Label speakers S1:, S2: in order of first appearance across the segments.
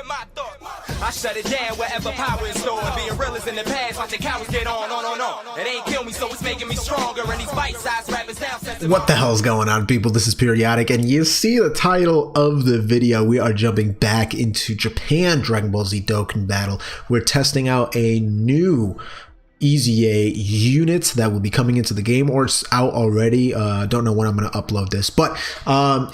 S1: my thoughts. I shut it down wherever power is stored. Being real is in the past, watching cowards get on. It ain't kill me, so it's making me stronger. And these bite-sized rappers now.
S2: What the hell's going on, people? This is Periodik, and you see the title of the video. We are jumping back into Japan Dragonball Z Dokkan Battle. We're testing out a new Eza unit that will be coming into the game, or it's out already. Don't know when I'm going to upload this, but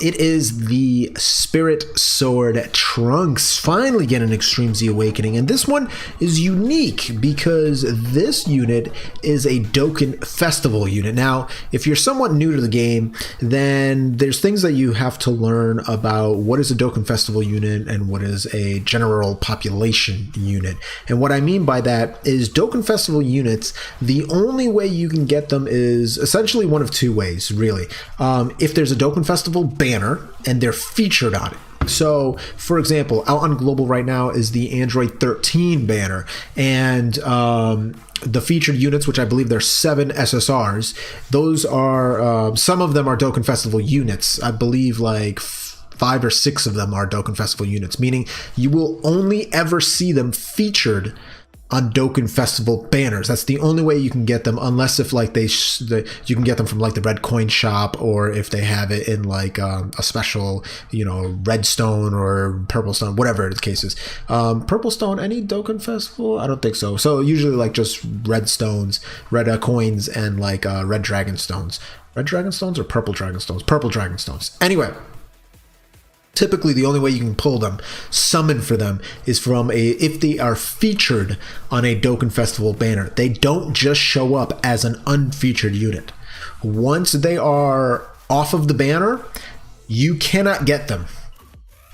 S2: it is the Spirit Sword Trunks finally getting an Extreme Z Awakening, and this one is unique because this unit is a Dokkan Festival unit. Now, if you're somewhat new to the game, then there's things that you have to learn about what is a Dokkan Festival unit and what is a general population unit. And what I mean by that is Dokkan Festival units, the only way you can get them is essentially one of two ways, really. If there's a Dokkan Festival banner and they're featured on it. So, for example, out on Global right now is the Android 13 banner, and the featured units, which I believe there's 7 SSRs, those are, some of them are Dokkan Festival units. I believe like 5 or 6 of them are Dokkan Festival units, meaning you will only ever see them featured on Dokkan Festival banners. That's the only way you can get them, unless if like you can get them from like the Red Coin shop, or if they have it in like a special, you know, Red Stone or Purple Stone, whatever the case is. Purple Stone, any Dokkan Festival? I don't think so. So usually like just red stones, red coins, and like red dragon stones. Red dragon stones or purple dragon stones? Purple dragon stones. Anyway, typically the only way you can pull them, summon for them, is from if they are featured on a Dokkan Festival banner. They don't just show up as an unfeatured unit. Once they are off of the banner, you cannot get them.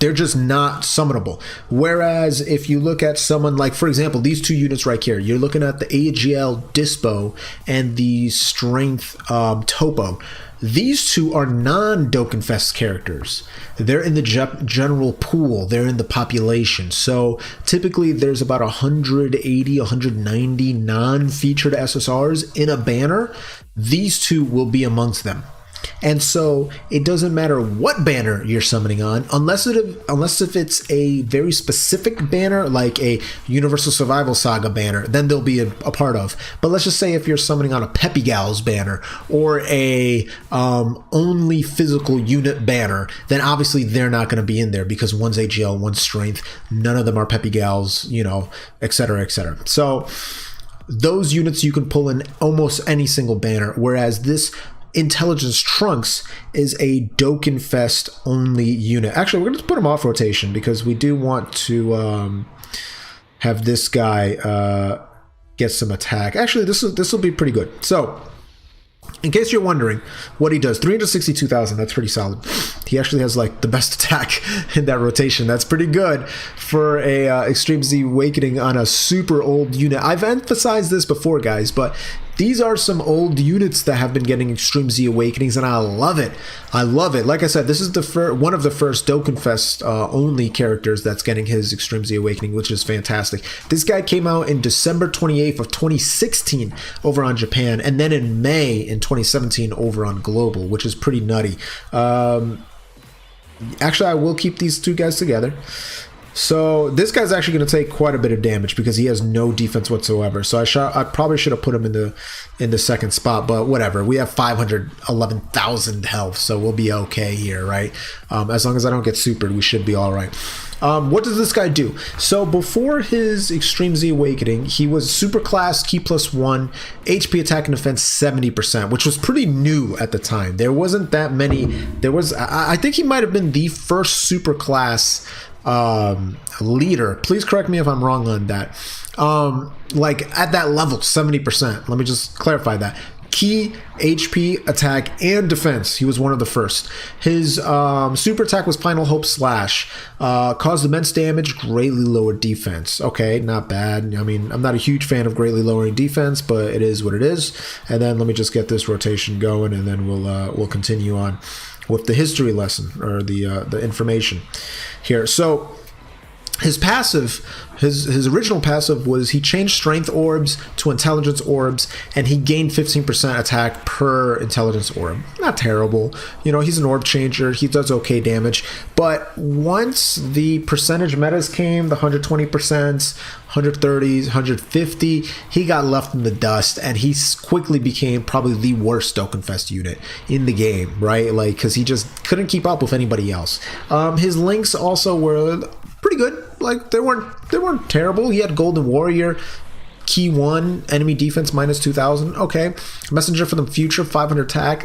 S2: They're just not summonable. Whereas if you look at someone like, for example, these 2 units right here, you're looking at the AGL Dispo and the Strength Topo. These 2 are non-Dokkan Fest characters. They're in the general pool. They're in the population. So typically there's about 180, 190 non-featured SSRs in a banner. These 2 will be amongst them. And so it doesn't matter what banner you're summoning on, unless if it's a very specific banner, like a Universal Survival Saga banner, then they'll be a part of. But let's just say if you're summoning on a Peppy Gals banner or a only physical unit banner, then obviously they're not going to be in there because one's AGL, one's Strength, none of them are Peppy Gals, you know, etc., etc. So those units you can pull in almost any single banner, whereas this Intelligence Trunks is a Dokkan Fest only unit. Actually, we're going to put him off rotation because we do want to have this guy get some attack. Actually, this will be pretty good. So, in case you're wondering what he does, 362,000, that's pretty solid. He actually has like the best attack in that rotation. That's pretty good for a Extreme Z Awakening on a super old unit. I've emphasized this before, guys, but these are some old units that have been getting Extreme Z Awakenings, and I love it. I love it. Like I said, this is the one of the first Dokkan Fest only characters that's getting his Extreme Z Awakening, which is fantastic. This guy came out in December 28th of 2016 over on Japan, and then in May in 2017 over on Global, which is pretty nutty. Actually, I will keep these 2 guys together. So this guy's actually going to take quite a bit of damage because he has no defense whatsoever. So I probably should have put him in the second spot, but whatever. We have 511,000 health, so we'll be okay here, right? As long as I don't get supered, we should be all right. What does this guy do? So before his Extreme Z Awakening, he was super class, Ki +1, HP attack and defense 70%, which was pretty new at the time. There wasn't that many. I think he might have been the first super class leader. Please correct me if I'm wrong on that. Like at that level, 70%. Let me just clarify that. Ki, HP, attack, and defense. He was one of the first. His super attack was Final Hope Slash. Caused immense damage, greatly lowered defense. Okay, not bad. I mean, I'm not a huge fan of greatly lowering defense, but it is what it is. And then let me just get this rotation going, and then we'll continue on with the history lesson, or the information here. So his passive, his original passive was he changed strength orbs to intelligence orbs, and he gained 15% attack per intelligence orb. Not terrible. You know, he's an orb changer. He does okay damage. But once the percentage metas came, the 120%, 130s, 150, he got left in the dust, and he quickly became probably the worst Dokkan Fest unit in the game, right? Like, because he just couldn't keep up with anybody else. His links also were pretty good. Like, they weren't terrible. He had Golden Warrior, Key 1, enemy defense minus 2000. Okay. Messenger for the Future, 500 attack.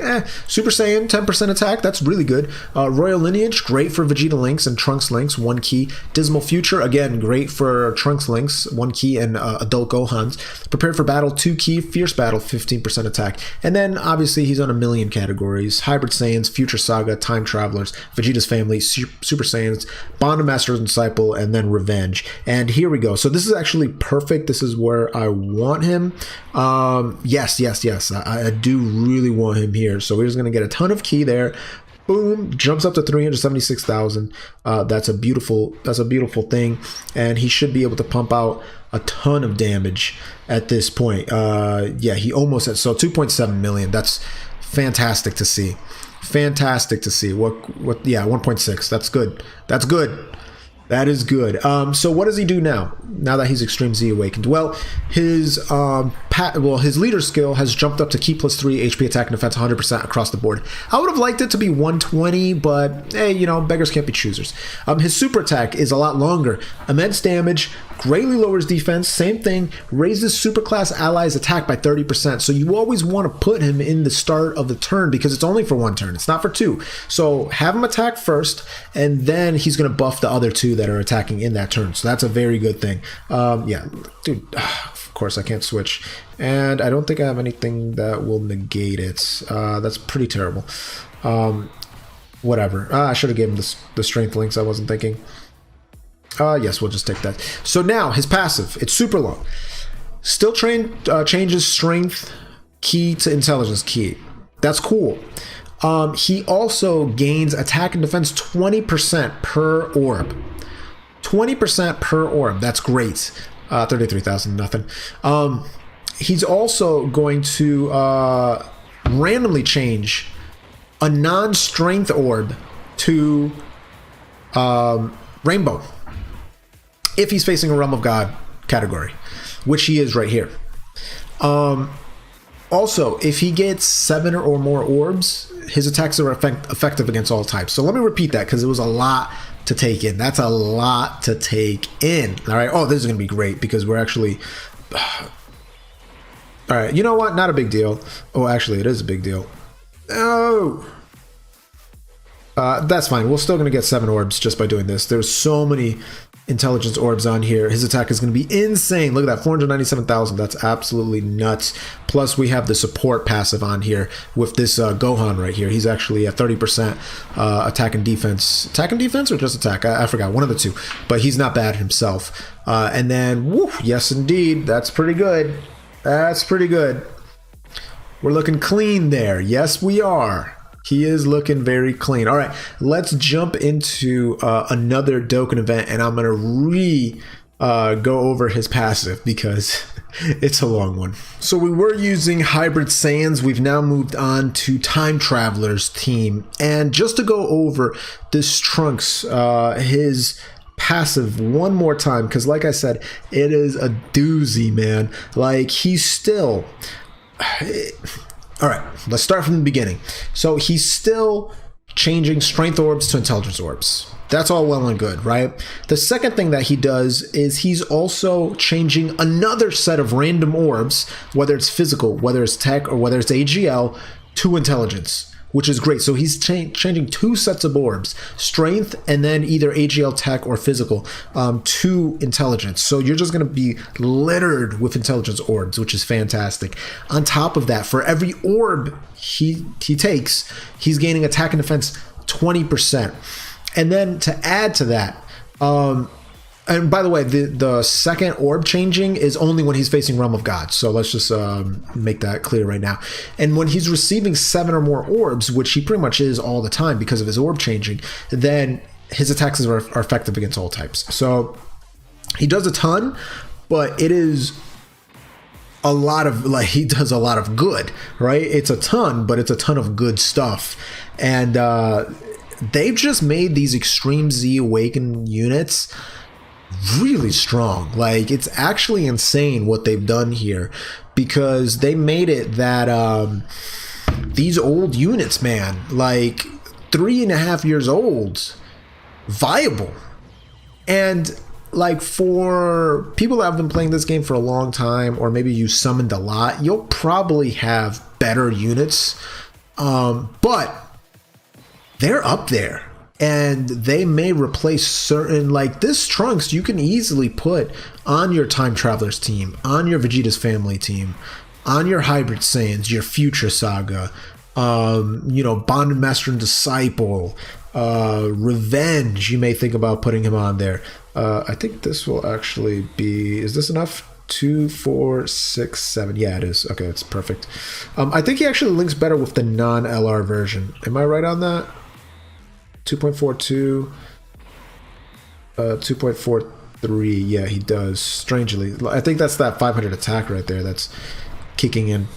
S2: Super Saiyan, 10% attack. That's really good. Royal Lineage, great for Vegeta links and Trunks links, 1 key. Dismal Future, again, great for Trunks links, 1 key, and Adult Gohans. Prepared for Battle, 2 key. Fierce Battle, 15% attack. And then, obviously, he's on a million categories. Hybrid Saiyans, Future Saga, Time Travelers, Vegeta's Family, Super Saiyans, Bond of Master and Disciple, and then Revenge. And here we go. So this is actually perfect. This is where I want him. Yes. I do really want him here. So we're just going to get a ton of key there. Boom, jumps up to 376,000. That's a beautiful thing. And he should be able to pump out a ton of damage at this point. Yeah, he almost had, so 2.7 million. That's fantastic to see. Fantastic to see. Yeah, 1.6. That's good. That's good. That is good. So what does he do now that he's Extreme Z Awakened? Well, his his leader skill has jumped up to Key +3, HP attack and defense 100% across the board. I would have liked it to be 120, but hey, you know, beggars can't be choosers. His super attack is a lot longer. Immense damage, greatly lowers defense, same thing, raises superclass allies attack by 30%. So you always want to put him in the start of the turn because it's only for 1 turn. It's not for 2. So have him attack first, and then he's going to buff the other 2 that are attacking in that turn. So that's a very good thing. Yeah, dude, of course I can't switch. And I don't think I have anything that will negate it. That's pretty terrible. Whatever. I should have given him the strength links. I wasn't thinking. Yes, we'll just take that. So now his passive, it's super long. Still changes strength key to intelligence key. That's cool. He also gains attack and defense 20% per orb. 20% per orb. That's great. 33,000, nothing. He's also going to randomly change a non-strength orb to Rainbow if he's facing a Realm of God category, which he is right here. Also, if he gets 7 or more orbs, his attacks are effective against all types. So let me repeat that because it was a lot to take in. That's a lot to take in. All right. Oh, this is going to be great because we're actually... All right. You know what? Not a big deal. Oh, actually, it is a big deal. Oh. That's fine. We're still going to get 7 orbs just by doing this. There's so many intelligence orbs on here. His attack is going to be insane. Look at that, 497,000. That's absolutely nuts. Plus, we have the support passive on here with this Gohan right here. He's actually at 30% attack and defense. Attack and defense or just attack? I forgot. One of the 2. But he's not bad himself. And then, woo, yes, indeed. That's pretty good. That's pretty good. We're looking clean there. Yes, we are. He is looking very clean. All right, let's jump into another Dokkan event, and I'm going to go over his passive because it's a long one. So we were using Hybrid Saiyans. We've now moved on to Time Traveler's team. And just to go over this Trunks, his passive one more time, because like I said, it is a doozy, man. Like, he's still... All right, let's start from the beginning. So he's still changing strength orbs to intelligence orbs. That's all well and good, right? The second thing that he does is he's also changing another set of random orbs, whether it's physical, whether it's tech, or whether it's AGL, to intelligence, which is great. So he's changing 2 sets of orbs, strength and then either AGL, tech, or physical, to intelligence. So you're just going to be littered with intelligence orbs, which is fantastic. On top of that, for every orb he takes, he's gaining attack and defense 20%. And then to add to that, and by the way, the second orb changing is only when he's facing Realm of God. So let's just make that clear right now. And when he's receiving 7 or more orbs, which he pretty much is all the time because of his orb changing, then his attacks are effective against all types. So he does a ton, but it is a lot of, like, he does a lot of good, right? It's a ton, but it's a ton of good stuff. And they've just made these Extreme Z Awakened units really strong. Like, it's actually insane what they've done here, because they made it that these old units, man, like 3.5 years old, viable. And like, for people that have been playing this game for a long time, or maybe you summoned a lot, you'll probably have better units, but they're up there, and they may replace certain, like this Trunks you can easily put on your Time Travelers team, on your Vegeta's Family team, on your Hybrid Saiyans, your Future Saga, you know, Bonded Master and Disciple, Revenge, you may think about putting him on there. I think this will actually be, is this enough? 2, 4, 6, 7. Yeah, it is. Okay, it's perfect. I think he actually links better with the non-LR version. Am I right on that? 2.42, 2.43. Yeah, he does. Strangely, I think that's that 500 attack right there that's kicking in.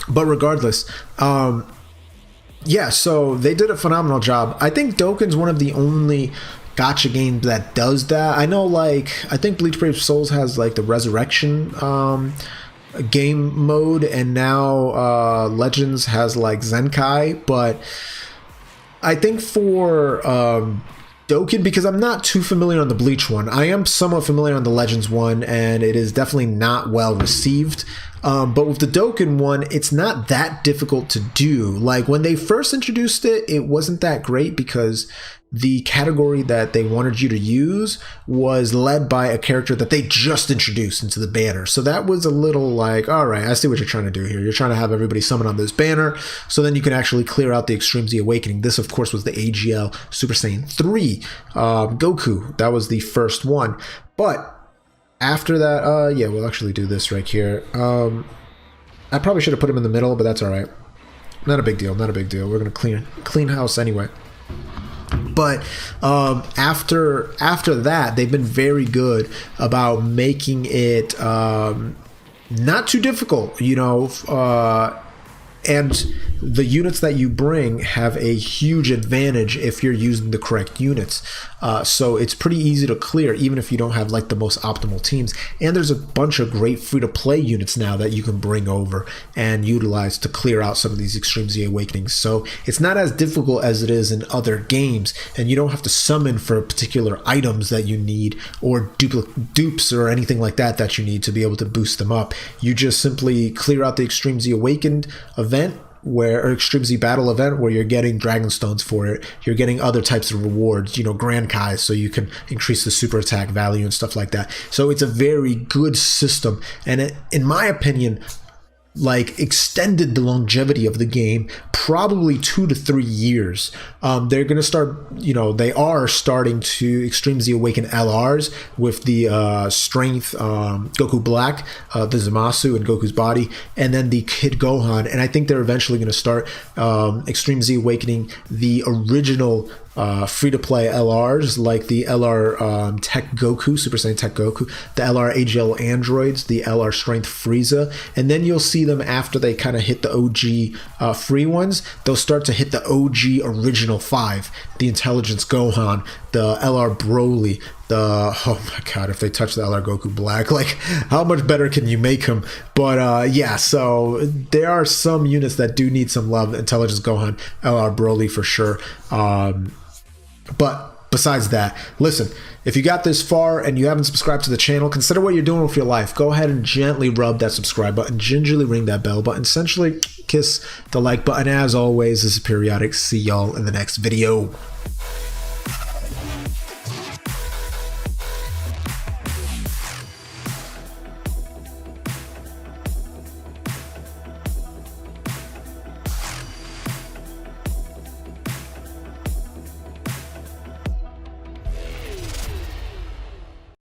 S2: But regardless, yeah, so they did a phenomenal job. I think Dokkan's one of the only gacha game that does that. I know, like, I think Bleach Brave Souls has like the Resurrection game mode, and now Legends has like Zenkai, but I think for Dokkan, because I'm not too familiar on the Bleach one, I am somewhat familiar on the Legends one, and it is definitely not well received. But with the Dokkan one, it's not that difficult to do. Like, when they first introduced it, it wasn't that great, because the category that they wanted you to use was led by a character that they just introduced into the banner. So that was a little like, all right, I see what you're trying to do here. You're trying to have everybody summon on this banner, so then you can actually clear out the Extreme Z Awakening. This, of course, was the AGL Super Saiyan 3 Goku. That was the first one. But after that, yeah, we'll actually do this right here. I probably should have put him in the middle, but that's all right. Not a big deal. Not a big deal. We're gonna clean house anyway. But after that, they've been very good about making it not too difficult, you know, and the units that you bring have a huge advantage if you're using the correct units. So it's pretty easy to clear, even if you don't have like the most optimal teams. And there's a bunch of great free-to-play units now that you can bring over and utilize to clear out some of these Extreme Z Awakenings. So it's not as difficult as it is in other games, and you don't have to summon for particular items that you need, or dupes or anything like that that you need to be able to boost them up. You just simply clear out the Extreme Z Awakened event, or Extreme Z Battle event, where you're getting Dragon Stones for it. You're getting other types of rewards, you know, Grand Kais, so you can increase the super attack value and stuff like that. So it's a very good system, and it, in my opinion, like, extended the longevity of the game probably 2 to 3 years. They're going to start, you know, they are starting to Extreme Z Awaken LRs with the Strength Goku Black, the Zamasu and Goku's body, and then the Kid Gohan. And I think they're eventually going to start Extreme Z Awakening the original free-to-play LRs, like the LR Tech Goku, Super Saiyan Tech Goku, the LR AGL Androids, the LR Strength Frieza, and then you'll see them after they kind of hit the OG free ones. They'll start to hit the OG original 5, the Intelligence Gohan, the LR Broly, the, oh my god, if they touch the LR Goku Black, like, how much better can you make him? But yeah, so there are some units that do need some love. Intelligence Gohan, LR Broly for sure. But besides that, listen, if you got this far and you haven't subscribed to the channel, consider what you're doing with your life. Go ahead and gently rub that subscribe button, gingerly ring that bell button, essentially kiss the like button. As always, this is Periodik. See y'all in the next video.